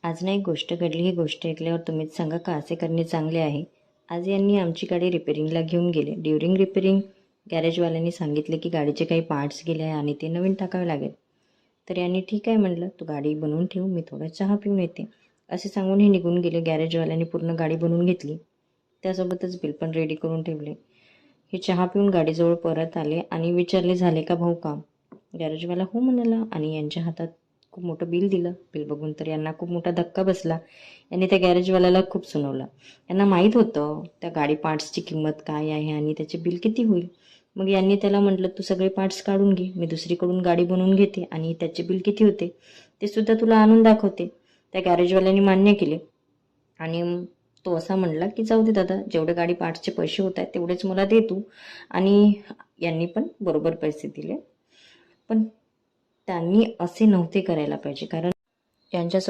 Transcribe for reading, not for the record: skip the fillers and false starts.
आज ना एक गोष्ट घडली. ही गोष्ट ऐकल्यावर तुम्हीच सांगा का असे करणे चांगले आहे. आज यांनी आमची गाडी रिपेरिंगला घेऊन गेले. ड्युरिंग रिपेरिंग गॅरेजवाल्यांनी सांगितले की गाडीचे काही पार्ट्स गेले आहे आणि ते नवीन टाकावे लागेल. तर यांनी ठीक आहे म्हणलं, तू गाडी बनवून ठेव, मी थोडा चहा पिऊन येते असे सांगून हे निघून गेले. गॅरेजवाल्यांनी पूर्ण गाडी बनवून घेतली, त्यासोबतच बिल पण रेडी करून ठेवले. हे चहा पिऊन गाडीजवळ परत आले आणि विचारले, झाले का भाऊ काम? गॅरेजवाला हो म्हणाला आणि यांच्या हातात खूप मोठं बिल दिलं. बिल बघून तर यांना खूप मोठा धक्का बसला. यांनी त्या गॅरेजवाल्याला खूप सुनावलं. यांना माहीत होतं त्या गाडी पार्ट्सची किंमत काय आहे आणि त्याचे बिल किती होईल. मग यांनी त्याला म्हटलं, तू सगळे पार्ट्स काढून घे, मी दुसरीकडून गाडी बनवून घेते आणि त्याचे बिल किती होते ते सुद्धा तुला आणून दाखवते. त्या गॅरेजवाल्याने मान्य केले आणि तो असा म्हणला की जाऊ दे दादा, जेवढे गाडी पार्ट्सचे पैसे होत आहेत तेवढेच मला दे तू. आणि यांनी पण बरोबर पैसे दिले. पण त्यांनी असे नव्हते करायला पाहिजे, कारण यांच्या